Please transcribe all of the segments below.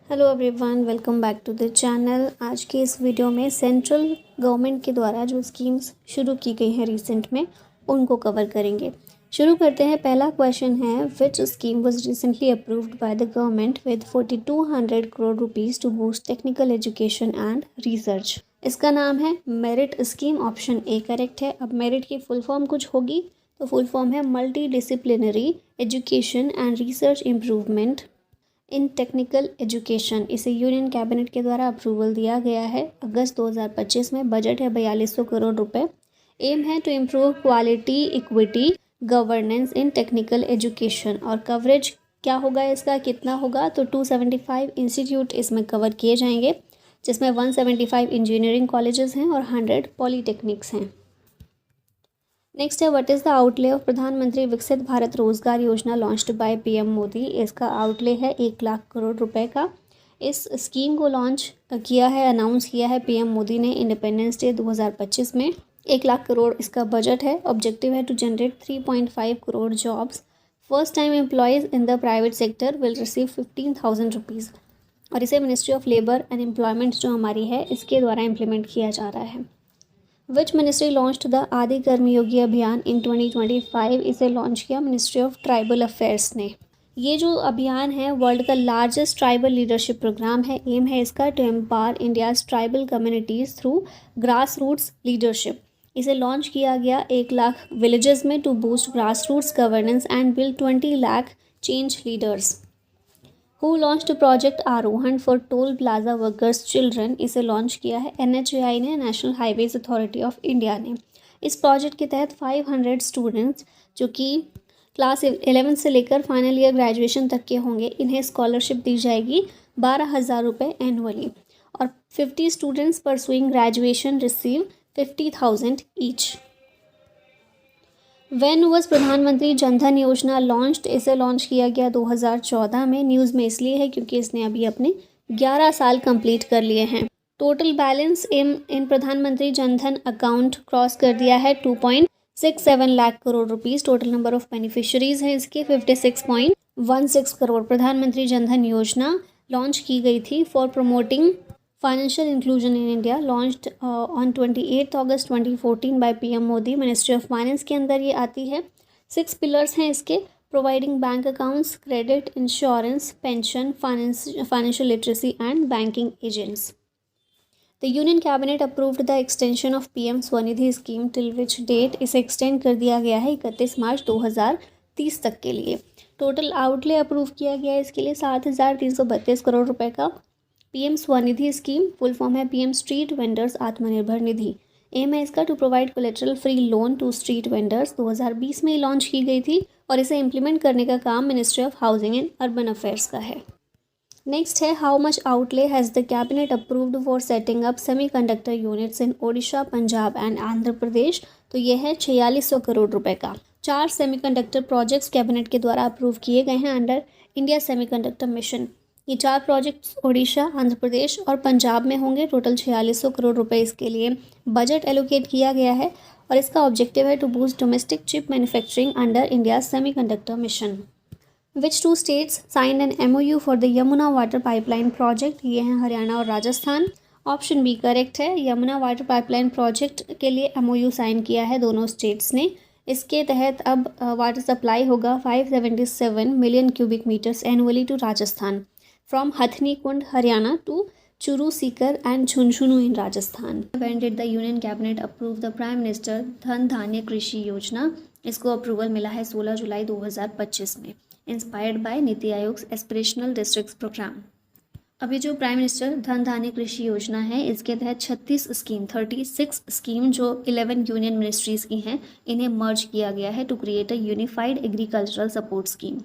Hello everyone, welcome back to the channel. आज के इस वीडियो में सेंट्रल गवर्नमेंट के द्वारा जो स्कीम्स शुरू की गई हैं रिसेंट में, उनको कवर करेंगे। शुरू करते हैं। पहला क्वेश्चन है, which scheme was recently approved by the government with 4200 crore rupees to boost technical education and research. इसका नाम है merit scheme. Option A correct है। अब मेरिट की फुल फॉर्म कुछ होगी, तो फुल फॉर्म है multidisciplinary education and research improvement in technical education. इसे यूनियन कैबिनेट के द्वारा अप्रूवल दिया गया है अगस्त 2025 में। बजट है 4200 करोड़ रुपए। एम है to improve quality equity governance in technical education. और कवरेज क्या होगा इसका, कितना होगा, तो 275 इंस्टीट्यूट इसमें कवर किए जाएंगे, जिसमें 175 इंजीनियरिंग कॉलेजेस हैं और 100 पॉलीटेक्निक्स हैं। नेक्स्ट है, what is the outlay of प्रधानमंत्री विकसित भारत रोजगार योजना लॉन्च्ड बाय पीएम मोदी। इसका आउटले है 1 लाख करोड़ रुपए का। इस स्कीम को लॉन्च किया है, अनाउंस किया है पीएम मोदी ने इंडिपेंडेंस डे 2025 में। 1 लाख करोड़ इसका बजट है। ऑब्जेक्टिव है to generate 3.5 crore jobs. First time employees in the private sector will receive 15,000 rupees. और इसे ministry of labour and employment जो हमारी है, इसके द्वारा इम्प्लीमेंट किया जा रहा है। विच मिनिस्ट्री लॉन्च्ड द आदि कर्मयोगी अभियान इन 2025। इसे लॉन्च किया मिनिस्ट्री ऑफ ट्राइबल अफेयर्स ने। ये जो अभियान है वर्ल्ड का लार्जेस्ट ट्राइबल लीडरशिप प्रोग्राम है। एम है इसका to empower India's tribal communities through grass roots leadership. इसे लॉन्च किया गया 1 लाख विलेजेस में to boost grass roots governance and build 20 lakh change leaders. Who launched project Aarohan for toll plaza workers children. इसे launch किया है NHAI ने, National Highways Authority of India ने। इस प्रोजेक्ट के तहत 500 स्टूडेंट्स जो कि क्लास 11 से लेकर फाइनल ईयर ग्रेजुएशन तक के होंगे, इन्हें स्कॉलरशिप दी जाएगी 12,000 रुपये एनुअली। और 50 students pursuing graduation receive 50,000 each. When was प्रधानमंत्री जनधन योजना लॉन्च्ड। इसे लॉन्च किया गया 2014 में। न्यूज़ में इसलिए है क्योंकि इसने अभी अपने 11 साल कंप्लीट कर लिए हैं। टोटल बैलेंस इन प्रधानमंत्री जनधन अकाउंट क्रॉस कर दिया है 2.67 lakh crore rupees. Total number of beneficiaries हैं इसके 56.16 करोड़। प्रधानमंत्री जनधन योजना लॉन्च की गई थी for promoting financial inclusion in India, launched on 28 August 2014 by PM Modi. Ministry of finance के अंदर ये आती है। 6 पिलर्स हैं इसके, providing bank accounts, credit, insurance, pension, financial literacy and banking agents. The union cabinet approved the extension of PM Svanidhi scheme till which date. इसे extend कर दिया गया है 31 मार्च 2030 तक के लिए। टोटल आउटले अप्रूव किया गया है इसके लिए 7,332 करोड़ रुपए का। PM Svanidhi scheme full form है PM street vendors Atmanirbhar Nidhi. Aim है इसका to provide collateral free loan to street vendors. 2020 में लॉन्च की गई थी और इसे इम्प्लीमेंट करने का काम ministry of housing and urban affairs का है। नेक्स्ट है, how much outlay has the cabinet approved for setting up semiconductor units in Odisha, Punjab and Andhra Pradesh. तो ये है 4600 करोड़ रुपए का। 4 सेमीकंडक्टर प्रोजेक्ट्स कैबिनेट के द्वारा अप्रूव किए गए हैं अंडर इंडिया सेमीकंडक्टर मिशन। ये 4 प्रोजेक्ट्स ओडिशा, आंध्र प्रदेश और पंजाब में होंगे। टोटल 4600 करोड़ रुपए इसके लिए बजट एलोकेट किया गया है। और इसका ऑब्जेक्टिव है to boost domestic chip manufacturing under India semiconductor mission. Which 2 states signed an MOU for the Yamuna water pipeline project. ये हैं हरियाणा और राजस्थान। ऑप्शन बी करेक्ट है। यमुना वाटर पाइपलाइन प्रोजेक्ट के लिए MOU साइन किया है दोनों स्टेट्स ने। इसके तहत अब वाटर सप्लाई होगा 577 million cubic metres annually to Rajasthan from Hathni Kund Haryana to Churu Sikar and Jhunjhunu in Rajasthan. When did the union cabinet approve the prime minister Dhan Dhanya कृषि योजना। इसको अप्रूवल मिला है 16 जुलाई 2025 में, inspired by NITI Aayog aspirational districts programme. अभी जो प्राइम मिनिस्टर धन धान्य कृषि योजना है, इसके तहत 36 स्कीम जो 11 यूनियन मिनिस्ट्रीज़ की हैं, इन्हें मर्ज किया गया है to create a unified agricultural support scheme.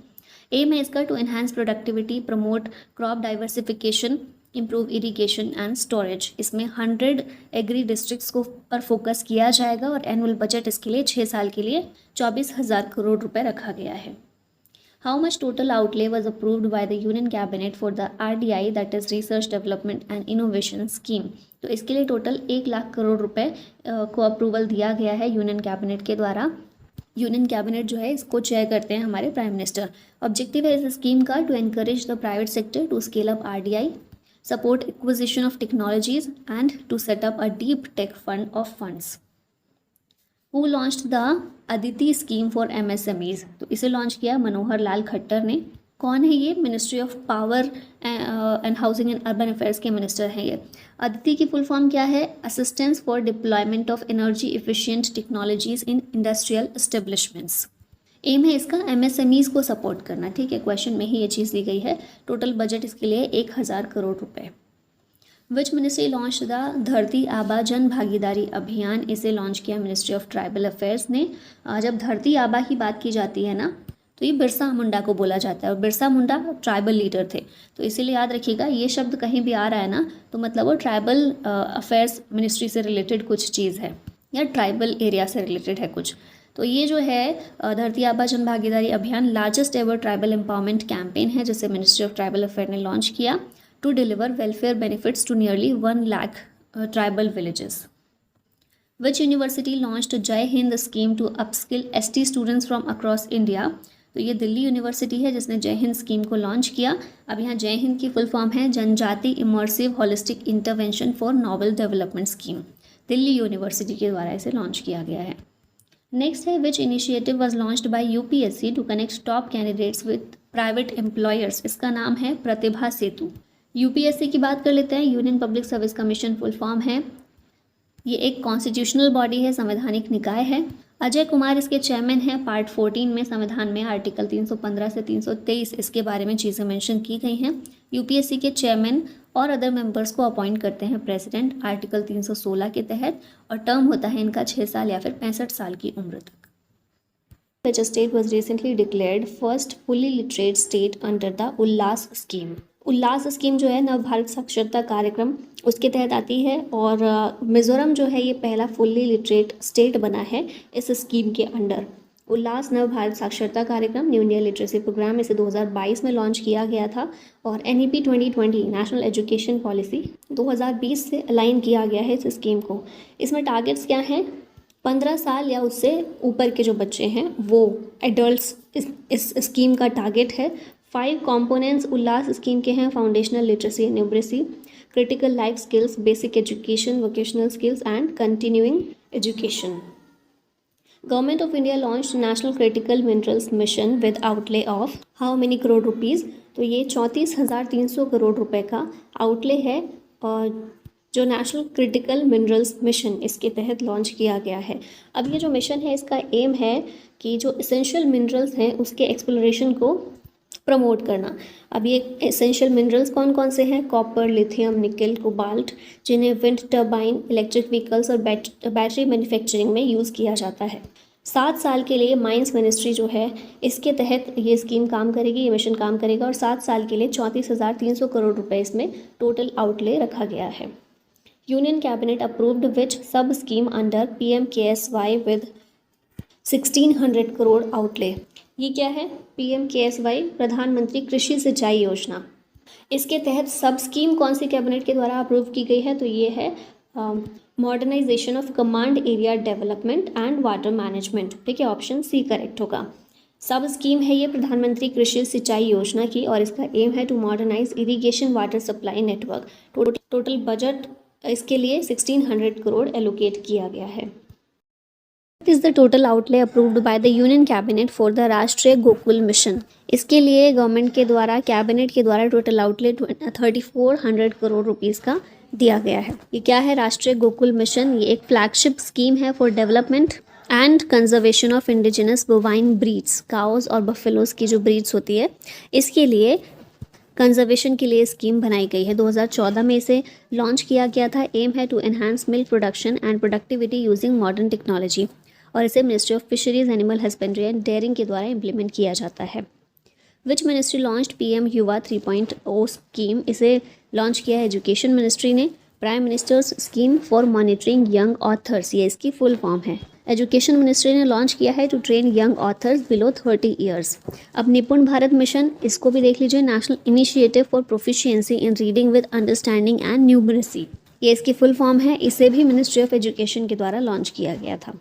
Aim है इसका to enhance productivity, promote crop diversification, improve irrigation and storage. इसमें 100 एग्री डिस्ट्रिक्ट्स को पर फोकस किया जाएगा और एनुअल बजट इसके लिए 6 साल के लिए 24,000 करोड़ रुपए रखा गया है। How much total outlay was approved by the union cabinet for the RDI, that is research development and innovation scheme. तो इसके लिए टोटल 1 लाख करोड़ रुपए को अप्रूवल दिया गया है यूनियन कैबिनेट के द्वारा। यूनियन कैबिनेट जो है इसको चेयर करते हैं हमारे प्राइम मिनिस्टर। ऑब्जेक्टिव है इस स्कीम का to encourage the private sector to scale up RDI, support acquisition of technologies and to set up a deep tech fund of funds. Who launched the ADITI scheme for MSMEs? तो इसे launch किया मनोहर लाल खट्टर ने। कौन है ये? Ministry of power and housing and urban affairs के minister हैं ये। अदिति की फुल फॉर्म क्या है? Assistance for deployment of energy efficient technologies in industrial establishments. Aim है इसका MSMEs को सपोर्ट करना, ठीक है, क्वेश्चन में ही ये चीज़ दी गई है। टोटल बजट इसके लिए 1000 करोड़ रुपए। विच मिनिस्ट्री लॉन्च द धरती आबा जन भागीदारी अभियान? इसे लॉन्च किया मिनिस्ट्री ऑफ ट्राइबल अफेयर्स ने। जब धरती आबा की बात की जाती है ना, तो ये बिरसा मुंडा को बोला जाता है और बिरसा मुंडा ट्राइबल लीडर थे, तो इसीलिए याद रखिएगा ये शब्द कहीं भी आ रहा है ना तो मतलब वो ट्राइबल अफेयर्स मिनिस्ट्री से रिलेटेड कुछ चीज़ है या ट्राइबल एरिया से रिलेटेड है कुछ। तो ये जो है धरती आबा Jan Bhagidari Abhiyan largest ever tribal empowerment campaign है जिसे मिनिस्ट्री ऑफ ट्राइबल अफेयर ने लॉन्च किया to deliver welfare benefits to nearly 1 lakh tribal villages. Which university launched Jai Hind scheme to upskill ST students from across India? तो ये दिल्ली यूनिवर्सिटी है जिसने जय हिंद स्कीम को लॉन्च किया। अब यहाँ जय हिंद की फुल फॉर्म है Janjati immersive holistic intervention for noble development scheme. Delhi university के द्वारा इसे लॉन्च किया गया है। नेक्स्ट है which initiative was launched by UPSC to connect top candidates with private employers? इसका नाम है प्रतिभा सेतु। UPSC की बात कर लेते हैं। Union public service commission full form है। ये एक कॉन्स्टिट्यूशनल बॉडी है, संवैधानिक निकाय है। अजय कुमार इसके चेयरमैन हैं। पार्ट 14 में संविधान में आर्टिकल 315 से 323 इसके बारे में चीज़ें मेंशन की गई हैं। UPSC के चेयरमैन और अदर मेंबर्स को अपॉइंट करते हैं प्रेसिडेंट आर्टिकल 316 के तहत और टर्म होता है इनका 6 साल या फिर 65 साल की उम्र तक। Which state was recently declared first fully literate state under the Ullas scheme? Ullas scheme जो है नव भारत साक्षरता कार्यक्रम उसके तहत आती है और मिज़ोरम जो है ये पहला फुल्ली लिटरेट स्टेट बना है इस स्कीम के अंडर। उल्लास नव भारत साक्षरता कार्यक्रम न्यू इंडिया लिटरेसी प्रोग्राम इसे 2022 में लॉन्च किया गया था और NEP 2020 नेशनल एजुकेशन पॉलिसी 2020 से अलाइन किया गया है इस स्कीम को। इसमें टारगेट्स क्या हैं? 15 साल या उससे ऊपर के जो बच्चे हैं वो एडल्ट्स इस स्कीम का टारगेट है। 5 कंपोनेंट्स उल्लास स्कीम के हैं। Foundational literacy and numeracy, critical life skills, basic education, vocational skills and continuing education. Government of India launch national critical minerals mission with outlay of how many crore rupees? तो ये 34,300 करोड़ रुपए का outlay है और जो national critical minerals mission इसके तहत launch किया गया है। अब ये जो मिशन है इसका एम है कि जो इसेंशियल मिनरल्स हैं उसके एक्सप्लोरेशन को प्रमोट करना। अब ये एसेंशियल मिनरल्स कौन कौन से हैं? कॉपर, लिथियम, निकल, कोबाल्ट, जिन्हें विंड टर्बाइन, इलेक्ट्रिक व्हीकल्स और बैटरी मैन्युफैक्चरिंग में यूज़ किया जाता है। 7 साल के लिए माइंस मिनिस्ट्री जो है इसके तहत ये स्कीम काम करेगी, ये मिशन काम करेगा और 7 साल के लिए 34,300 करोड़ रुपए इसमें टोटल आउटले रखा गया है। यूनियन कैबिनेट अप्रूव्ड विच सब scheme under PMKSY with 1600 crore outlay? ये क्या है? PMKSY प्रधानमंत्री कृषि सिंचाई योजना। इसके तहत सब स्कीम कौन सी कैबिनेट के द्वारा अप्रूव की गई है? तो ये है modernisation of command area development and water management, ठीक है, ऑप्शन C करेक्ट होगा। सब स्कीम है ये प्रधानमंत्री कृषि सिंचाई योजना की और इसका एम है to modernise irrigation water supply network. Total budget इसके लिए 1600 करोड़ एलोकेट किया गया है। What is the total outlay approved by the Union Cabinet for the राष्ट्रीय गोकुल मिशन? इसके लिए गवर्नमेंट के द्वारा कैबिनेट के द्वारा टोटल आउटले 3400 करोड़ रुपीस का दिया गया है। ये क्या है? राष्ट्रीय गोकुल मिशन। ये एक फ्लैगशिप स्कीम है for development and conservation of indigenous bovine breeds, cows और बफेलोज की जो ब्रीड्स होती है इसके लिए कंजर्वेशन के लिए स्कीम बनाई गई है। 2014 में इसे लॉन्च किया गया था। एम है to enhance milk production and productivity using modern technology और इसे ministry of fisheries, animal husbandry and dairying के द्वारा इम्प्लीमेंट किया जाता है। विच मिनिस्ट्री लॉन्च्ड PM युवा 3.0 स्कीम? इसे लॉन्च किया है एजुकेशन मिनिस्ट्री ने। Prime minister's scheme for monitoring young authors, ये इसकी फुल फॉर्म है। एजुकेशन मिनिस्ट्री ने लॉन्च किया है to train young authors below 30 years. अब निपुण भारत मिशन, इसको भी देख लीजिए। National initiative for proficiency in reading with understanding and numeracy, ये इसकी फुल फॉर्म है। इसे भी मिनिस्ट्री ऑफ एजुकेशन के द्वारा लॉन्च किया गया था।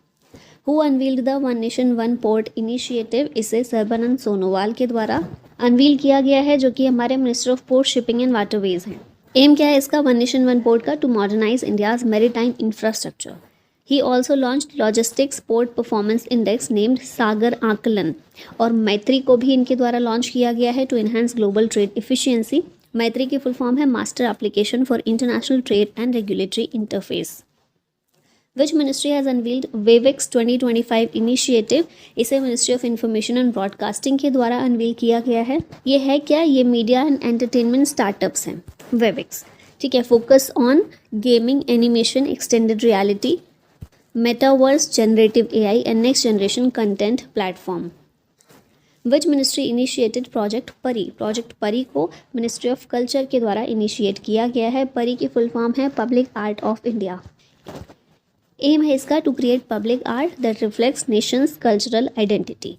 Who unveiled the one nation one port initiative, इसे सर्बानंद सोनोवाल के द्वारा अनवील किया गया है, जो कि हमारे minister of port, shipping and waterways हैं। एम क्या है इसका, वन नेशन वन पोर्ट का, to modernise India's maritime infrastructure. He also launched logistics port performance index named Sagar Aankalan, और मैत्री को भी इनके द्वारा लॉन्च किया गया है to enhance global trade efficiency. Maitri की फुल फॉर्म है master application for international trade and regulatory interface. Which ministry has unveiled वेवेक्स 2025 इनिशिएटिव, इसे ministry of information and broadcasting के द्वारा अनवील किया गया है। ये है क्या, ये मीडिया एंड एंटरटेनमेंट स्टार्टअप्स हैं वेवेक्स, ठीक है। Focus on gaming, animation, extended reality, metaverse, generative AI and next generation content platform. Which ministry initiated project परी, प्रोजेक्ट परी को मिनिस्ट्री ऑफ कल्चर के द्वारा इनिशिएट किया गया है। परी की फुल फॉर्म है public art of India. Aim है इसका to create public art that reflects nation's cultural identity.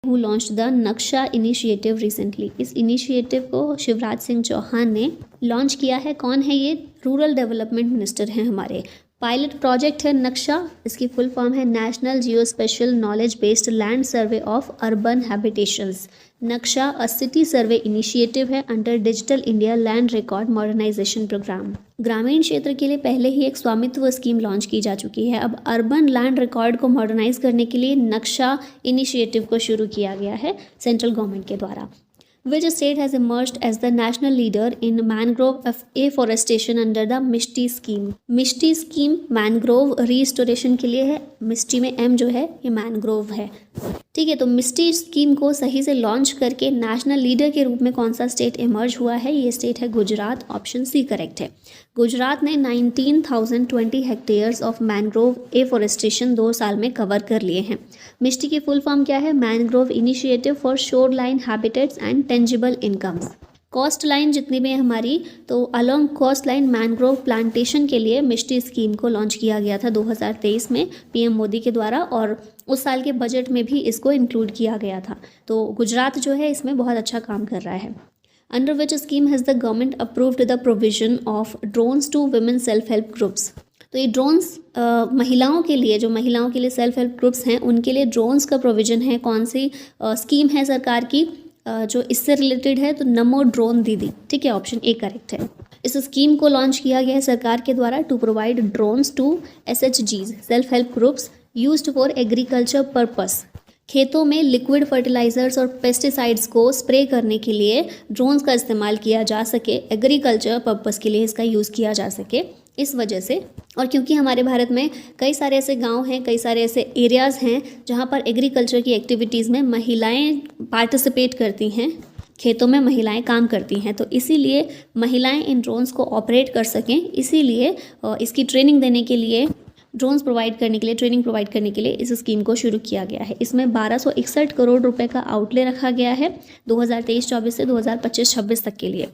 Who launch the NAKSHA initiative recently, इस इनिशिएटिव को शिवराज सिंह चौहान ने लॉन्च किया है। कौन है ये, रूरल डेवलपमेंट मिनिस्टर हैं हमारे। पायलट प्रोजेक्ट है नक्शा, इसकी फुल फॉर्म है national geo spatial knowledge based land survey of urban habitations. NAKSHA a city survey initiative है under digital India land record modernisation programme. ग्रामीण क्षेत्र के लिए पहले ही एक स्वामित्व स्कीम लॉन्च की जा चुकी है, अब अर्बन लैंड रिकॉर्ड को मॉडर्नाइज करने के लिए नक्शा इनिशिएटिव को शुरू किया गया है सेंट्रल गवर्नमेंट के द्वारा। Which state has emerged as the national leader in mangrove afforestation under the Mishti scheme. Mishti scheme mangrove restoration के लिए है। मिष्टी में एम जो है ये मैनग्रोव है, ठीक है। तो मिष्टी स्कीम को सही से लॉन्च करके नेशनल लीडर के रूप में कौन सा स्टेट इमर्ज हुआ है, ये स्टेट है गुजरात। ऑप्शन सी करेक्ट है। गुजरात ने 19,020 हेक्टेयर्स ऑफ मैनग्रोव एफोरेस्टेशन 2 साल में कवर कर लिए हैं। मिष्टी की फुल फॉर्म क्या है, mangrove initiative for shore line habitats and tangible incomes. Coast line जितनी भी है हमारी, तो along coast line mangrove plantation के लिए मिष्टी स्कीम को लॉन्च किया गया था 2023 में पीएम मोदी के द्वारा, और उस साल के बजट में भी इसको इंक्लूड किया गया था। तो गुजरात जो है इसमें बहुत अच्छा काम कर रहा है। Under which scheme has the government approved the provision of drones to women self help groups. तो ये ड्रोन्स महिलाओं के लिए, जो महिलाओं के लिए सेल्फ हेल्प ग्रुप्स हैं उनके लिए ड्रोन्स का प्रोविजन है। कौन सी स्कीम है सरकार की जो इससे रिलेटेड है, तो नमो ड्रोन दीदी, ठीक है। ऑप्शन ए करेक्ट है। इस स्कीम को लॉन्च किया गया है सरकार के द्वारा to provide drones to SHGs self help groups used for agriculture purpose. खेतों में लिक्विड फर्टिलाइजर्स और पेस्टिसाइड्स को स्प्रे करने के लिए ड्रोन्स का इस्तेमाल किया जा सके, एग्रीकल्चर पर्पस के लिए इसका यूज़ किया जा सके, इस वजह से। और क्योंकि हमारे भारत में कई सारे ऐसे गांव हैं, कई सारे ऐसे एरियाज़ हैं जहां पर एग्रीकल्चर की एक्टिविटीज़ में महिलाएं पार्टिसिपेट करती हैं, खेतों में महिलाएं काम करती हैं, तो इसीलिए महिलाएं इन ड्रोन्स को ऑपरेट कर सकें, इसीलिए इसकी ट्रेनिंग देने के लिए, ड्रोन्स प्रोवाइड करने के लिए, ट्रेनिंग प्रोवाइड करने के लिए इस स्कीम को शुरू किया गया है। इसमें 1261 करोड़ रुपए का आउटले रखा गया है 2023-24 से 2025-26 तक के लिए।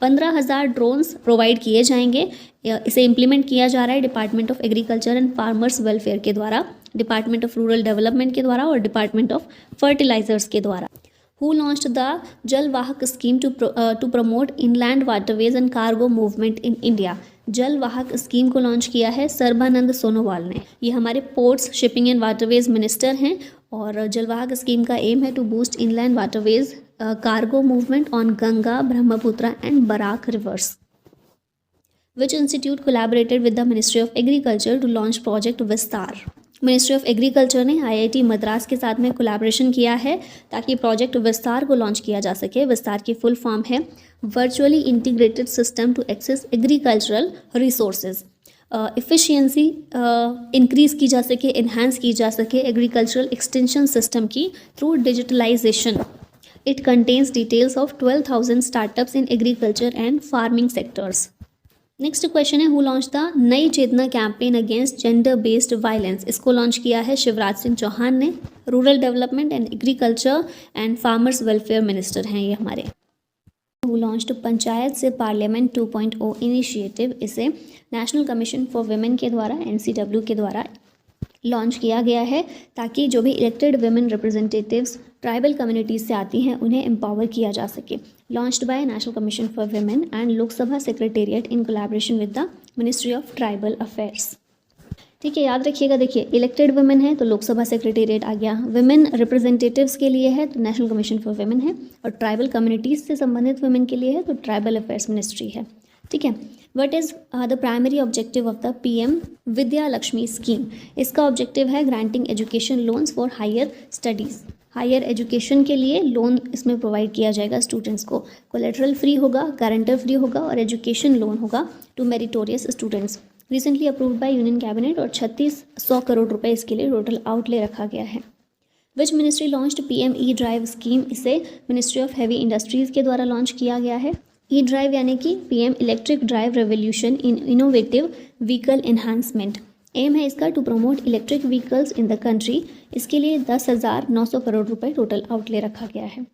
15,000 ड्रोन्स प्रोवाइड किए जाएंगे। इसे इम्प्लीमेंट किया जा रहा है department of agriculture and farmers welfare के द्वारा, डिपार्टमेंट ऑफ रूरल डेवलपमेंट के द्वारा और डिपार्टमेंट ऑफ फर्टिलाइजर्स के द्वारा। Who launched the Jal Vahak scheme to promote inland waterways and cargo movement in India. Jal Vahak scheme को लॉन्च किया है सर्बानंद सोनोवाल ने। ये हमारे ports, shipping and waterways minister हैं, और जल वाहक स्कीम का एम है to boost inland waterways cargo movement on Ganga, Brahmaputra and Barak rivers. Which institute collaborated with the Ministry of Agriculture to launch project विस्तार। मिनिस्ट्री ऑफ एग्रीकल्चर ने IIT मद्रास के साथ में collaboration किया है ताकि प्रोजेक्ट विस्तार को लॉन्च किया जा सके। विस्तार की फुल फॉर्म है virtually integrated system to access agricultural resources. Efficiency increase की जा सके, इन्हांस की जा सके एग्रीकल्चरल एक्सटेंशन सिस्टम की through digitalisation. It contains details of 12,000 startups in agriculture and farming sectors. Next question है who launch the Nai Chetna campaign against gender based violence. इसको लॉन्च किया है शिवराज सिंह चौहान ने। Rural development and agriculture and farmers welfare minister हैं ये हमारे। हु लॉन्च्ड पंचायत से पार्लियामेंट 2.0 इनिशिएटिव। इसे नेशनल कमीशन फॉर वुमेन के द्वारा, NCW के द्वारा लॉन्च किया गया है ताकि जो भी elected women representatives tribal communities से आती हैं उन्हें एम्पावर किया जा सके। Launched by national commission for women and Lok Sabha secretariat in collaboration with the ministry of tribal affairs. ठीक है, याद रखिएगा। देखिए, इलेक्टेड वुमेन है तो लोकसभा सेक्रेटेरिएट आ गया, विमेन रिप्रेजेंटेटिव्स के लिए है तो नेशनल कमीशन फॉर वुमेन है, और ट्राइबल कम्युनिटीज़ से संबंधित वुमेन के लिए है तो ट्राइबल अफेयर्स मिनिस्ट्री है। ठीक है, what is the primary objective of the PM Vidya Lakshmi scheme? इसका ऑब्जेक्टिव है granting education loans for higher studies. Higher education के लिए लोन इसमें प्रोवाइड किया जाएगा स्टूडेंट्स को। कोलेटरल फ्री होगा, गारंटर फ्री होगा और एजुकेशन लोन होगा to meritorious students. Recently approved by union cabinet और 3600 करोड़ रुपए इसके लिए टोटल आउटले रखा गया है। विच ministry launched PM E drive scheme? इसे मिनिस्ट्री ऑफ हैवी इंडस्ट्रीज़ के द्वारा लॉन्च किया गया है। ई ड्राइव यानी कि PM electric drive revolution in innovative vehicle enhancement. Aim है इसका to promote electric vehicles in the country. इसके लिए 10,900 करोड़ रुपए टोटल आउटले रखा गया है।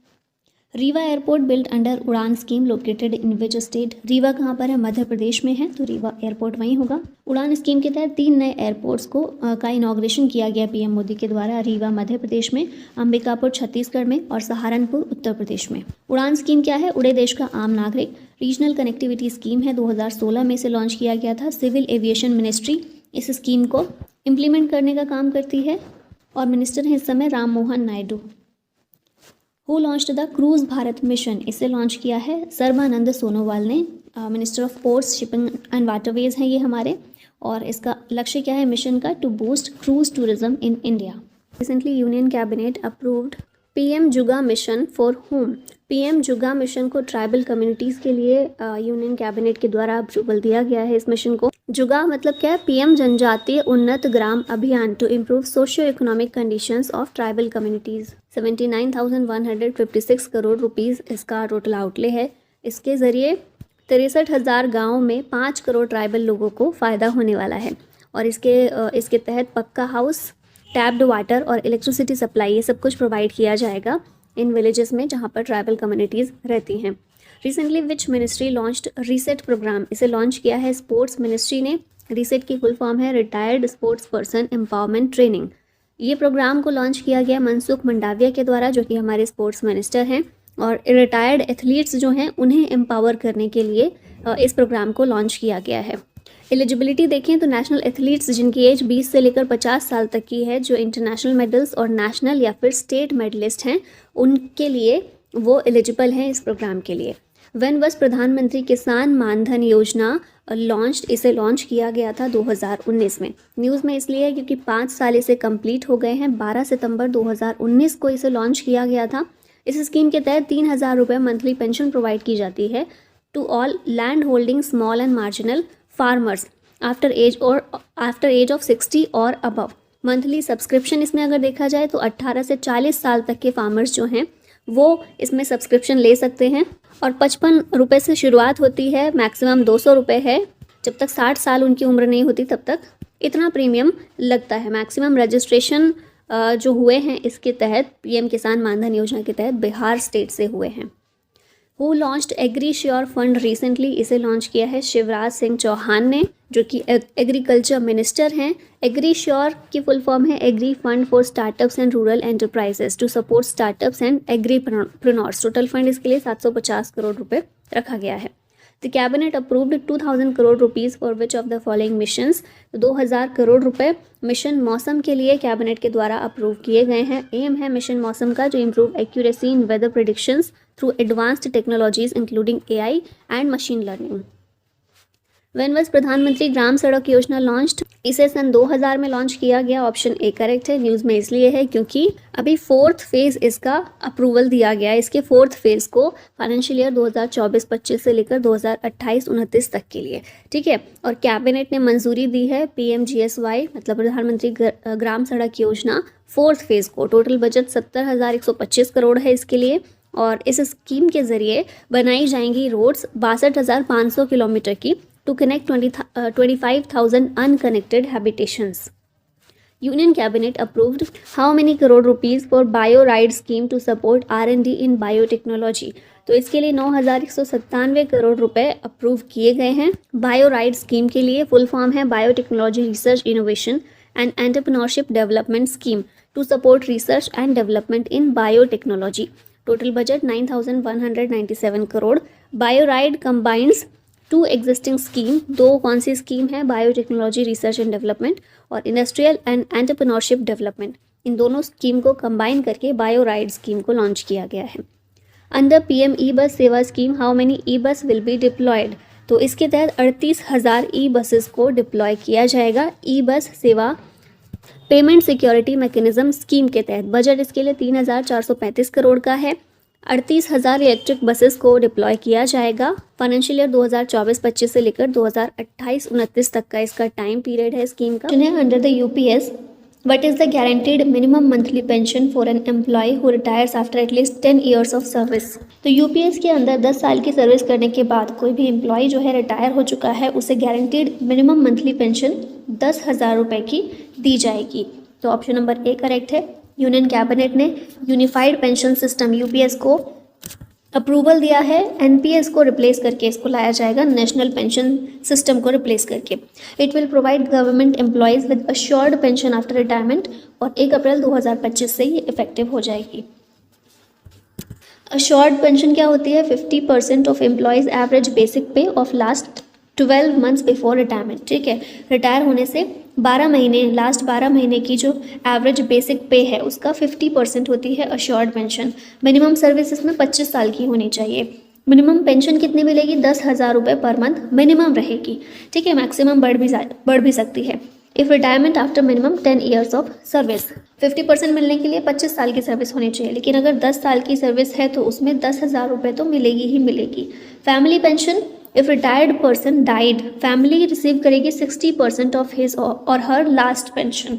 रीवा एयरपोर्ट बिल्ट अंडर उड़ान scheme located in which state? Rewa कहाँ पर है? मध्य प्रदेश में है, तो रीवा एयरपोर्ट वहीं होगा। उड़ान स्कीम के तहत 3 नए एयरपोर्ट्स का इनॉग्रेशन किया गया पीएम मोदी के द्वारा। रीवा मध्य प्रदेश में, अंबिकापुर छत्तीसगढ़ में और सहारनपुर उत्तर प्रदेश में। उड़ान स्कीम क्या है? उड़े देश का आम नागरिक रीजनल कनेक्टिविटी स्कीम है। 2016 में इसे लॉन्च किया गया था। सिविल एविएशन मिनिस्ट्री इस स्कीम को इम्प्लीमेंट करने का काम करती है और मिनिस्टर हैं इस समय Ram Mohan Naidu. Who launched the cruise Bharat mission? इसे लॉन्च किया है सर्बानंद सोनोवाल ने। Minister of ports, shipping and waterways हैं ये हमारे, और इसका लक्ष्य क्या है मिशन का? To boost cruise tourism in India. Recently union cabinet approved PM JUGA mission for whom. PM JUGA mission को ट्राइबल कम्युनिटीज़ के लिए यूनियन कैबिनेट के द्वारा अप्रूवल दिया गया है। इस मिशन को जुगा मतलब क्या है? पीएम जनजातीय Unnat Gram Abhiyan to improve socio economic conditions of tribal communities. 79,156 crore rupees इसका टोटल आउटले है। इसके ज़रिए 63,000 गाँव में 5 करोड़ ट्राइबल लोगों को फ़ायदा होने वाला है, और इसके तहत पक्का हाउस, टैप्ड वाटर और इलेक्ट्रिसिटी सप्लाई ये सब कुछ प्रोवाइड किया जाएगा इन विलेजेस में जहाँ पर ट्राइबल कम्युनिटीज़ रहती हैं। Recently which ministry launched RESET programme? इसे लॉन्च किया है स्पोर्ट्स मिनिस्ट्री ने। रीसेट की फुल फॉर्म है retired sports person empowerment training. ये प्रोग्राम को लॉन्च किया गया मनसुख मंडाविया के द्वारा, जो कि हमारे स्पोर्ट्स मिनिस्टर हैं, और रिटायर्ड एथलीट्स जो हैं उन्हें एम्पावर करने के लिए इस प्रोग्राम को लॉन्च किया गया है। एलिजिबिलिटी देखें तो नेशनल एथलीट्स जिनकी एज 20 से लेकर 50 साल तक की है, जो इंटरनेशनल मेडल्स और नेशनल या फिर स्टेट मेडलिस्ट हैं, उनके लिए वो एलिजिबल हैं इस प्रोग्राम के लिए। व्हेन वाज प्रधानमंत्री किसान मानधन योजना लॉन्च्ड? इसे लॉन्च किया गया था 2019 में। न्यूज़ में इसलिए है क्योंकि 5 साल इसे कंप्लीट हो गए हैं। 12 सितंबर 2019 को इसे लॉन्च किया गया था। इस स्कीम के तहत 3,000 रुपये मंथली पेंशन प्रोवाइड की जाती है to all land holding small and marginal farmers after age of 60 और अबव। मंथली सब्सक्रिप्शन इसमें अगर देखा जाए तो 18 से 40 साल तक के फार्मर्स जो हैं वो इसमें सब्सक्रिप्शन ले सकते हैं, और 55 रुपये से शुरुआत होती है, मैक्सिमम 200 रुपये है। जब तक 60 साल उनकी उम्र नहीं होती तब तक इतना प्रीमियम लगता है। मैक्सिमम रजिस्ट्रेशन जो हुए हैं इसके तहत, पीएम किसान मानधन योजना के तहत, बिहार स्टेट से हुए हैं। Who launched agri sure fund recently? इसे लॉन्च किया है शिवराज सिंह चौहान ने, जो कि एग्रीकल्चर मिनिस्टर हैं। एग्री श्योर की फुल फॉर्म है agri fund for startups and rural enterprises to support startups and agripreneurs. Total fund इसके लिए 750 करोड़ रुपए रखा गया है। The cabinet approved 2,000 crore rupees for which of the following missions? 2,000 crore रुपए मिशन मौसम के लिए कैबिनेट के द्वारा अप्रूव किए गए हैं। एम है मिशन मौसम का जो improve accuracy in weather predictions through advanced technologies including AI and machine learning. When was Pradhanmantri Gram सड़क योजना लॉन्च्ड? इसे सन 2000 में लॉन्च किया गया। ऑप्शन ए करेक्ट है। न्यूज़ में इसलिए है क्योंकि अभी 4th फेज़ इसका अप्रूवल दिया गया है। इसके 4th फेज़ को फाइनेंशियल ईयर 2024-25 से लेकर 2028-29 तक के लिए, ठीक है। और कैबिनेट ने मंजूरी दी है PMGSY मतलब प्रधानमंत्री ग्राम सड़क योजना 4th फेज़ को। टोटल बजट 70,125 करोड़ है इसके लिए, और इस स्कीम के ज़रिए बनाई जाएंगी रोड्स 62,500 किलोमीटर की to connect 25,000 unconnected habitations. Union Cabinet approved how many crore rupees for BioRide scheme to support R&D in biotechnology? तो इसके लिए 9,197 करोड़ रुपए अप्रूव किए गए हैं BioRide स्कीम के लिए। फुल फॉर्म है biotechnology research innovation and entrepreneurship development scheme to support research and development in biotechnology. Total budget 9,197 crore. BioRide combines 2 existing scheme. 2 कौन सी स्कीम है? बायोटेक्नोलॉजी रिसर्च एंड डेवलपमेंट और इंडस्ट्रियल एंड एंटरप्रेन्योरशिप डेवलपमेंट, इन दोनों scheme को combine करके BioRide scheme को launch किया गया है। अंडर पीएम ई बस सेवा स्कीम हाउ मेनी ई बस विल बी डिप्लॉयड, तो इसके तहत 38,000 ई बसेस को डिप्लॉय किया जाएगा ई बस सेवा पेमेंट सिक्योरिटी मैकेनिज्म स्कीम के तहत। बजट इसके लिए 3,435 करोड़ का है। 38,000 इलेक्ट्रिक बसेस को डिप्लॉय किया जाएगा। फाइनेंशियल ईयर 2024-25 से लेकर 2028-29 तक का इसका टाइम पीरियड है स्कीम का। Under the UPS, what is the guaranteed minimum monthly pension for an employee who retires after at least 10 years of service? तो यूपीएस के अंदर 10 साल की सर्विस करने के बाद कोई भी एम्प्लॉय जो है रिटायर हो चुका है उसे गारंटीड मिनिमम मंथली पेंशन 10,000 रुपये की दी जाएगी। तो ऑप्शन नंबर ए करेक्ट है। यूनियन कैबिनेट ने यूनिफाइड पेंशन सिस्टम यूपीएस को अप्रूवल दिया है। एनपीएस को रिप्लेस करके इसको लाया जाएगा नेशनल पेंशन सिस्टम को रिप्लेस करके। It will provide government employees with assured pension after retirement और 1 अप्रैल 2025 से ये इफेक्टिव हो जाएगी। अश्योर्ड पेंशन क्या होती है? 50% ऑफ एम्प्लॉयज़ एवरेज बेसिक पे of last 12 months before retirement. ठीक है, रिटायर होने से 12 महीने, लास्ट 12 महीने की जो एवरेज बेसिक पे है उसका 50% होती है अश्योर्ड पेंशन। मिनिमम सर्विस इसमें 25 साल की होनी चाहिए। मिनिमम पेंशन कितनी मिलेगी? 10,000 रुपये पर मंथ मिनिमम रहेगी। ठीक है, मैक्सिमम बढ़ भी सकती है। If retirement after minimum 10 years of service, 50% मिलने के लिए 25 साल की सर्विस होनी चाहिए, लेकिन अगर 10 साल की सर्विस है तो उसमें 10,000 रुपये तो मिलेगी ही मिलेगी। Family pension, if retired person died, family receive करेगी 60% ऑफ हिज और हर लास्ट पेंशन।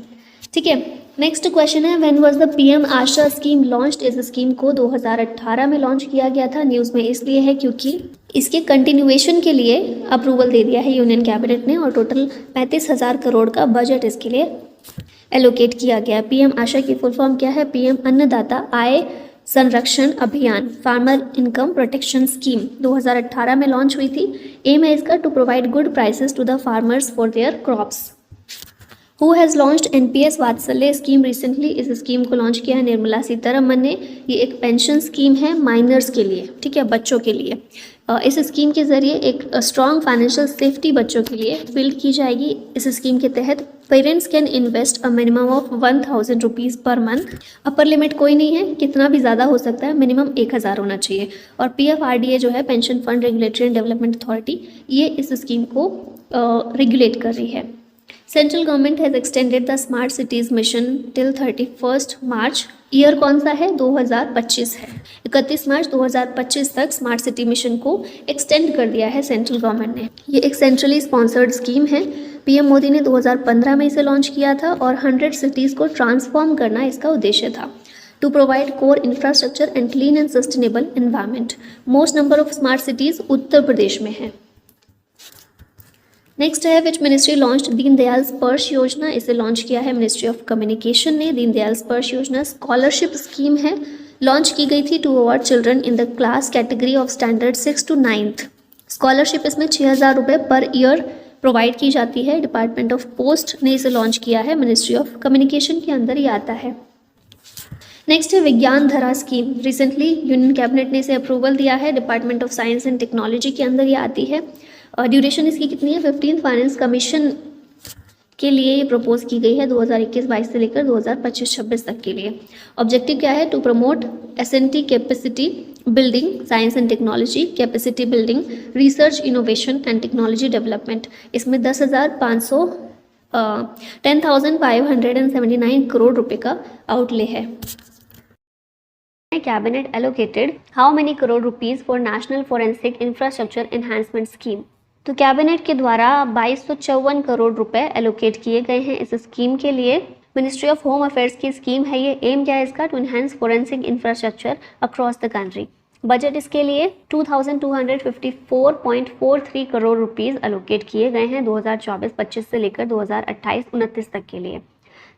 ठीक है, नेक्स्ट क्वेश्चन है when was the PM Asha scheme launched? इस स्कीम को 2018 में लॉन्च किया गया था। न्यूज़ में इसलिए है क्योंकि इसके कंटिन्यूएशन के लिए अप्रूवल दे दिया है यूनियन कैबिनेट ने और टोटल 35,000 करोड़ का बजट इसके लिए एलोकेट किया गया। पीएम आशा की फुल फॉर्म क्या है? पीएम अन्नदाता आय संरक्षण अभियान, फार्मर इनकम प्रोटेक्शन स्कीम 2018 में लॉन्च हुई थी। एम है इसका to provide good prices to the farmers for their crops. Who has launched NPS Vatsalya scheme recently? इस स्कीम को लॉन्च किया है निर्मला सीतारमन ने। ये एक पेंशन स्कीम है माइनर्स के लिए, ठीक है, बच्चों के लिए। इस स्कीम के ज़रिए एक स्ट्रॉन्ग फाइनेंशियल सेफ्टी बच्चों के लिए बिल्ड की जाएगी। इस स्कीम के तहत parents can invest a minimum of 1,000 rupees per month. Upper limit कोई नहीं है, कितना भी ज़्यादा हो सकता है, मिनिमम 1,000 होना चाहिए। और पीएफआरडीए जो है pension fund regulatory and development authority, ये इस स्कीम को रेगुलेट कर रही है। Central government has extended the smart cities mission till 31 March. Year कौन सा है? 2025 है। 31 मार्च 2025 तक स्मार्ट सिटी मिशन को एक्सटेंड कर दिया है सेंट्रल गवर्नमेंट ने। ये एक सेंट्रली स्पॉन्सर्ड स्कीम है। पीएम मोदी ने 2015 में इसे लॉन्च किया था और 100 सिटीज़ को ट्रांसफॉर्म करना इसका उद्देश्य था। To provide core infrastructure and clean and sustainable environment. Most number of smart cities Uttar Pradesh में है। नेक्स्ट है विच मिनिस्ट्री लॉन्च्ड दीनदयाल स्पर्श योजना? इसे लॉन्च किया है मिनिस्ट्री ऑफ कम्युनिकेशन ने। दीनदयाल स्पर्श योजना स्कॉलरशिप स्कीम है, लॉन्च की गई थी to award children in the class category of standard 6 to 9th। Scholarship इसमें 6,000 रुपये पर ईयर प्रोवाइड की जाती है। डिपार्टमेंट ऑफ पोस्ट ने इसे लॉन्च किया है, मिनिस्ट्री ऑफ कम्युनिकेशन के अंदर ये आता है। नेक्स्ट है विज्ञान धरा स्कीम। रिसेंटली यूनियन कैबिनेट ने इसे अप्रूवल दिया है, department of science and technology के अंदर ये आती है। और ड्यूरेशन इसकी कितनी है? 15th फाइनेंस कमीशन के लिए ये प्रपोज की गई है 2021-22 से लेकर 2025-26 तक के लिए। ऑब्जेक्टिव क्या है? To promote SNT capacity building, science and technology capacity building, research innovation and technology development. इसमें 10,579 करोड़ रुपए का आउटले है। Cabinet allocated how many crore rupees for national forensic infrastructure enhancement scheme? तो कैबिनेट के द्वारा 2254 करोड़ रुपए एलोकेट किए गए हैं इस स्कीम के लिए। मिनिस्ट्री ऑफ होम अफेयर्स की स्कीम है ये। एम क्या है इसका? To enhance forensic infrastructure across the country. Budget इसके लिए 2254.43 करोड़ रुपीज़ एलोकेट किए गए हैं 2024-25 से लेकर 2028-29 तक के लिए।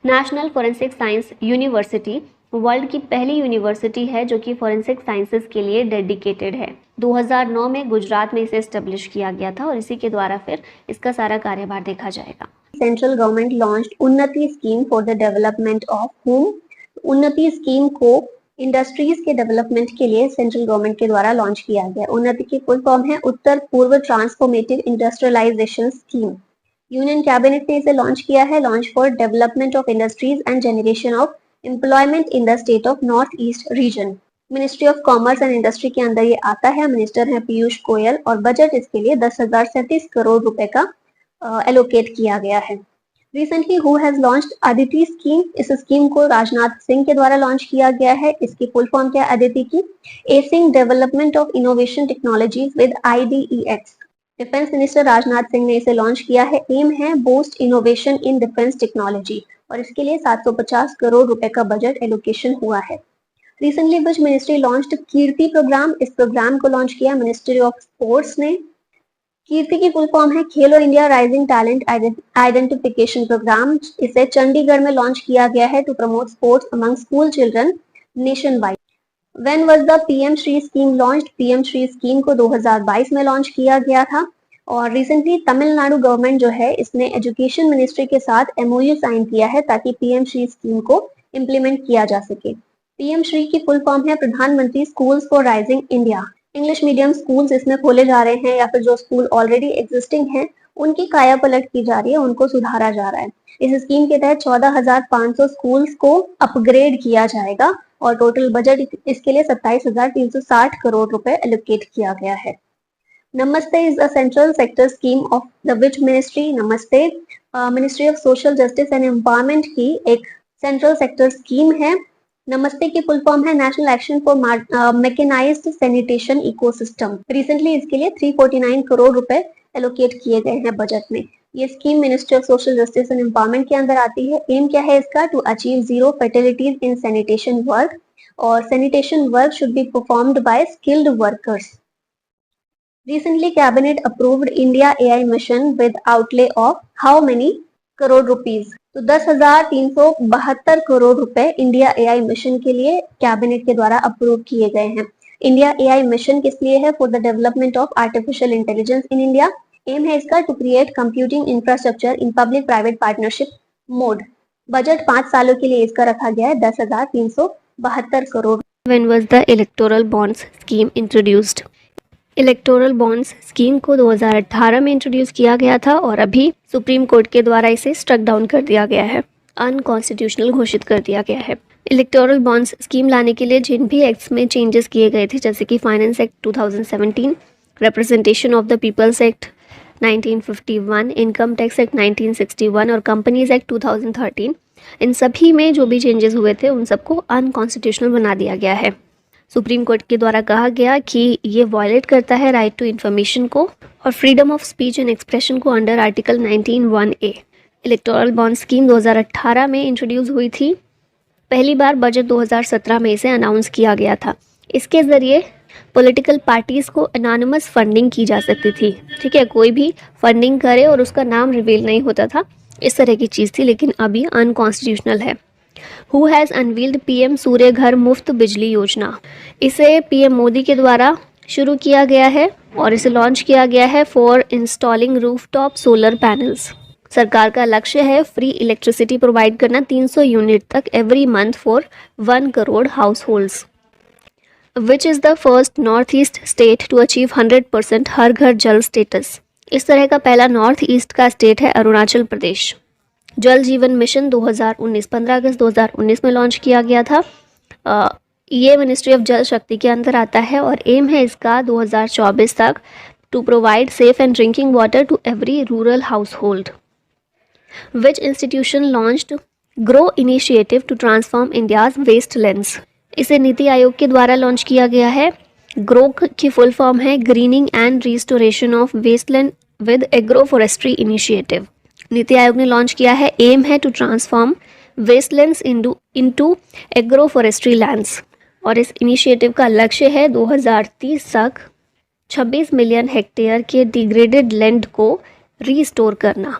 National forensic science university world की पहली यूनिवर्सिटी है जो कि फोरेंसिक साइंसेज के लिए डेडिकेटेड है। 2009 में गुजरात में इसे एस्टेब्लिश किया गया था और इसी के द्वारा फिर इसका सारा कार्यभार देखा जाएगा। सेंट्रल गवर्नमेंट लॉन्च्ड उन्नति scheme for the development of home. उन्नति स्कीम को इंडस्ट्रीज के डेवलपमेंट के लिए सेंट्रल गवर्नमेंट के द्वारा लॉन्च किया गया। उन्नति की फुल फॉर्म है Uttar Purva transformative industrialisation scheme. Union cabinet ने इसे लॉन्च किया है, launch for development of industries and generation of employment in the state of north east region. Ministry of commerce and industry के अंदर ये आता है, मिनिस्टर हैं पीयूष गोयल और बजट इसके लिए 10,037 करोड़ रुपए का एलोकेट किया गया है। Recently who has launched Aditi scheme, इस स्कीम को राजनाथ सिंह के द्वारा लॉन्च किया गया है। इसकी फुल फॉर्म क्या है अदिति की? Acing development of innovation technologies with IDEX। Defence minister Rajnath Singh ने इसे लॉन्च किया है। एम है boost innovation in defence technology और इसके लिए 750 करोड़ रुपए का बजट एलोकेशन हुआ है। Recently which ministry launched KIRTI programme, इस प्रोग्राम को लॉन्च किया मिनिस्ट्री ऑफ स्पोर्ट्स ने। कीर्ति की फुल फॉर्म है Khelo India rising talent identification programme. इसे चंडीगढ़ में लॉन्च किया गया है to promote sports among school children nation wide. When was the PM Shri scheme launched? PM Shri scheme को 2022 में लॉन्च किया गया था और रिसेंटली तमिलनाडु गवर्नमेंट जो है इसने एजुकेशन मिनिस्ट्री के साथ MOU साइन किया है ताकि PM श्री स्कीम को इम्प्लीमेंट किया जा सके। PM श्री की फुल फॉर्म है प्रधानमंत्री schools for rising India. English medium schools इसमें खोले जा रहे हैं या फिर जो स्कूल ऑलरेडी एग्जिस्टिंग हैं उनकी काया पलट की जा रही है, उनको सुधारा जा रहा है। इस स्कीम के तहत 14,500 स्कूल्स को अपग्रेड किया जाएगा और टोटल बजट इसके लिए 27,360 करोड़ रुपए एलोकेट किया गया है। Namaste is a central sector scheme of the which ministry? Namaste ministry of social justice and empowerment की एक सेंट्रल सेक्टर स्कीम है। नमस्ते की फुल फॉर्म है national action for mechanised sanitation ecosystem. Recently इसके लिए 349 करोड़ रुपए एलोकेट किए गए हैं बजट में। ये scheme ministry of social justice and empowerment के अंदर आती है। एम क्या है इसका? To achieve zero fatalities in sanitation work और sanitation work should be performed by skilled workers. Recently cabinet approved India AI mission with outlay of how many crore rupees? तो 10,372 करोड़ रुपए इंडिया AI मिशन के लिए cabinet के द्वारा approve किए गए हैं। इंडिया AI मिशन किस लिए है? For the development of artificial intelligence in India. Aim है इसका to create computing infrastructure in public private partnership mode. Budget 5 सालों के लिए इसका रखा गया है 10,372 crore. When was the electoral bonds scheme introduced? Electoral bonds scheme को 2018 में इंट्रोड्यूस किया गया था और अभी सुप्रीम कोर्ट के द्वारा इसे स्ट्रक डाउन कर दिया गया है, अनकॉन्स्टिट्यूशनल घोषित कर दिया गया है। इलेक्टोरल बॉन्ड्स स्कीम लाने के लिए जिन भी एक्ट्स में चेंजेस किए गए थे जैसे कि finance act 2017, representation of the people's act 1951, income tax act 1961 और कंपनीज एक्ट 2013, इन सभी में जो भी चेंजेस हुए थे उन सबको अनकॉन्स्टिट्यूशनल बना दिया गया है। सुप्रीम कोर्ट के द्वारा कहा गया कि ये वायलेट करता है राइट टू इन्फॉर्मेशन को और freedom of speech and expression को under article 19(1)(a। Electoral bond scheme 2018 में इंट्रोड्यूस हुई थी। पहली बार बजट 2017 में इसे अनाउंस किया गया था। इसके ज़रिए पॉलिटिकल पार्टीज़ को एनोनिमस फंडिंग की जा सकती थी। ठीक है, कोई भी फंडिंग करे और उसका नाम रिवील नहीं होता था, इस तरह की चीज़ थी, लेकिन अभी अनकॉन्स्टिट्यूशनल है। Who has unveiled PM सूर्य घर मुफ्त बिजली योजना? इसे PM मोदी के द्वारा शुरू किया गया है और इसे लॉन्च किया गया है for installing rooftop solar panels. सरकार का लक्ष्य है फ्री इलेक्ट्रिसिटी प्रोवाइड करना 300 यूनिट तक every month for 1 crore household. Which is the first north east state to achieve 100% Har Ghar Jal status? इस तरह का पहला नॉर्थ ईस्ट का स्टेट है अरुणाचल प्रदेश। जल जीवन मिशन 2019 15 अगस्त 2019 में लॉन्च किया गया था। ये मिनिस्ट्री ऑफ जल शक्ति के अंदर आता है और एम है इसका 2024 तक to provide safe and drinking water to every rural household. Which institution launched grow initiative to transform India's wastelands? इसे नीति आयोग के द्वारा लॉन्च किया गया है। ग्रो की फुल फॉर्म है greening and restoration of wasteland with agro forestry initiative. NITI Aayog ने लॉन्च किया है। एम है to transform wastelands into agro forestry lands और इस इनिशिएटिव का लक्ष्य है 2030 तक 26 मिलियन हेक्टेयर के डिग्रेडेड लैंड को रीस्टोर करना।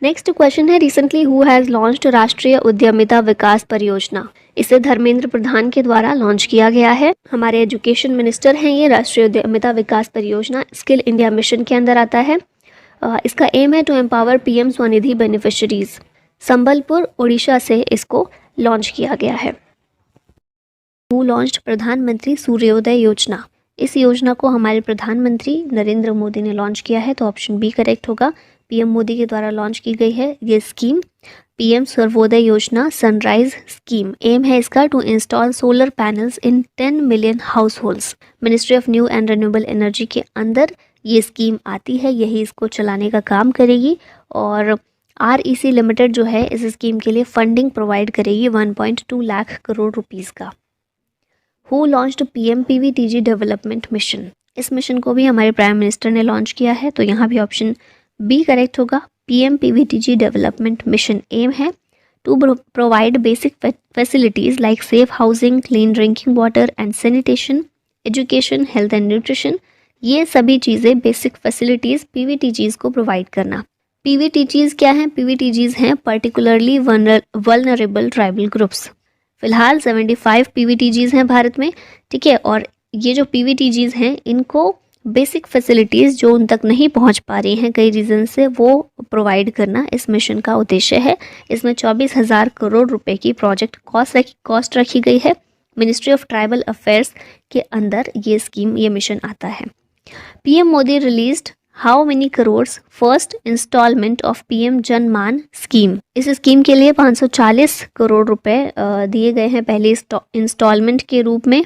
नेक्स्ट क्वेश्चन है recently who has launched Rashtriya Udyamita विकास परियोजना? इसे धर्मेंद्र प्रधान के द्वारा लॉन्च किया गया है। हमारे एजुकेशन मिनिस्टर हैं ये। राष्ट्रीय उद्यमिता विकास परियोजना स्किल इंडिया मिशन के अंदर आता है। इसका एम है to empower PM Svanidhi beneficiaries. Sambalpur Odisha से इसको लॉन्च किया गया है। हु लॉन्च्ड प्रधानमंत्री सूर्योदय योजना? इस योजना को हमारे प्रधानमंत्री नरेंद्र मोदी ने लॉन्च किया है, तो ऑप्शन बी करेक्ट होगा। पीएम मोदी के द्वारा लॉन्च की गई है ये स्कीम पीएम सर्वोदय योजना सनराइज स्कीम। एम है इसका to install solar panels in 10 million households. Ministry of new and renewable energy के अंदर ये स्कीम आती है, यही इसको चलाने का काम करेगी। और REC लिमिटेड जो है इस स्कीम के लिए फंडिंग प्रोवाइड करेगी 1.2 लाख करोड़ रुपीस का। Who launched PMPVTG development mission. इस मिशन को भी हमारे प्राइम मिनिस्टर ने लॉन्च किया है, तो यहाँ भी ऑप्शन बी करेक्ट होगा। PMPVTG डेवलपमेंट मिशन एम है to provide basic facilities like safe housing, clean drinking water and sanitation, education, health and nutrition. ये सभी चीज़ें बेसिक फैसिलिटीज़ PVTGs को प्रोवाइड करना। PVTGs क्या हैं? PVTGs हैं पर्टिकुलरली वल्नरेबल ट्राइबल ग्रुप्स। फिलहाल 75 PVTGs हैं भारत में, ठीक है। और ये जो PVTGs हैं इनको बेसिक फैसिलिटीज़ जो उन तक नहीं पहुंच पा रही हैं कई रीज़न से, वो प्रोवाइड करना इस मिशन का उद्देश्य है। इसमें 24,000 करोड़ रुपए की प्रोजेक्ट कॉस्ट रखी गई है। मिनिस्ट्री ऑफ ट्राइबल अफेयर्स के अंदर ये स्कीम, ये मिशन आता है। PM Modi released how many crores first instalment of PM Janman scheme. इस स्कीम के लिए 540 करोड़ रुपए दिए गए हैं पहले इंस्टॉलमेंट के रूप में।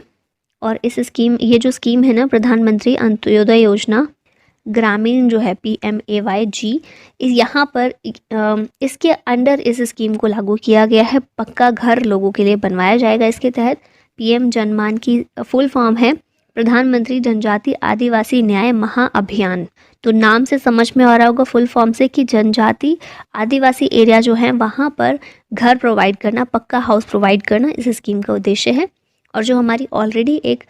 और इस स्कीम, ये जो स्कीम है ना, प्रधानमंत्री अंत्योदय योजना ग्रामीण जो है PMAYG, यहाँ पर इसके अंडर इस स्कीम को लागू किया गया है। पक्का घर लोगों के लिए बनवाया जाएगा इसके तहत। PM जनमान की फुल फॉर्म है प्रधानमंत्री जनजाति आदिवासी न्याय महाअभियान। तो नाम से समझ में आ रहा होगा फुल फॉर्म से कि जनजाति आदिवासी एरिया जो है वहाँ पर घर प्रोवाइड करना, पक्का हाउस प्रोवाइड करना इस स्कीम का उद्देश्य है। और जो हमारी ऑलरेडी एक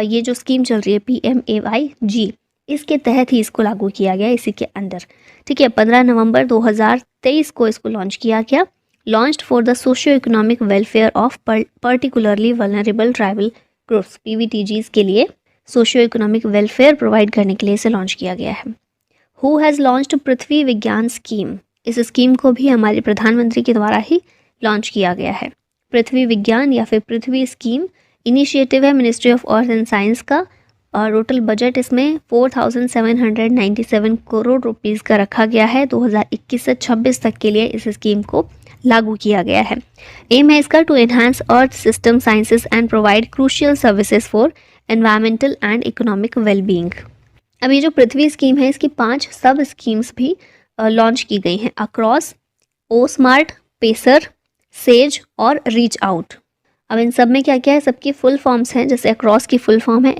ये जो स्कीम चल रही है PMAYG, इसके तहत ही इसको लागू किया गया इसी के अंदर, ठीक है। 15 नवंबर 2023 को इसको लॉन्च किया गया। Launched for the socio economic welfare of particularly vulnerable tribal groups. PVTGs के लिए सोशियो इकोनॉमिक वेलफेयर प्रोवाइड करने के लिए इसे लॉन्च किया गया है। हु हैज़ लॉन्च्ड पृथ्वी विज्ञान स्कीम। इस स्कीम को भी हमारे प्रधानमंत्री के द्वारा ही लॉन्च किया गया है। पृथ्वी विज्ञान या फिर पृथ्वी स्कीम इनिशिएटिव है ministry of earth and science का। और टोटल बजट इसमें 4,797 करोड़ रुपीस का रखा गया है। 2021 से 26 तक के लिए इस स्कीम को लागू किया गया है। एम है इसका to enhance earth system sciences and provide crucial services for environmental and economic wellbeing. अब ये जो पृथ्वी स्कीम है इसकी 5 सब स्कीम्स भी लॉन्च की गई हैं अक्रॉस, ओ स्मार्ट, पेसर, सेज और रीच आउट। अब इन सब में क्या क्या है, सबकी फुल फॉर्म्स हैं। जैसे अक्रॉस की फुल फॉर्म है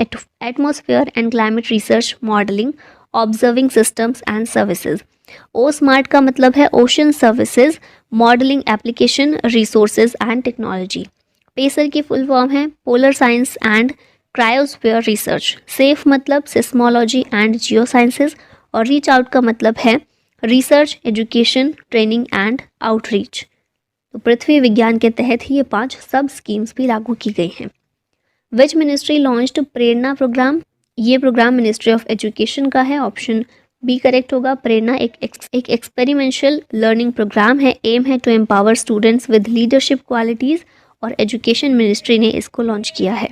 atmosphere and climate research modelling observing systems and services. O SMART का मतलब है ocean services modelling application resources and technology. PACER की फुल फॉर्म है polar science and cryosphere research. Safe मतलब सिस्मोलॉजी एंड जियो साइंसेज। और reach out का मतलब है research, education, training and outreach. तो पृथ्वी विज्ञान के तहत ही ये 5 सब स्कीम्स भी लागू की गई हैं। Which ministry launched Prerna program. ये प्रोग्राम मिनिस्ट्री ऑफ एजुकेशन का है। ऑप्शन बी करेक्ट होगा। प्रेरणा एक एक्सपेरिमेंशियल लर्निंग प्रोग्राम है। एम है to empower students with leadership qualities और एजुकेशन मिनिस्ट्री ने इसको लॉन्च किया है।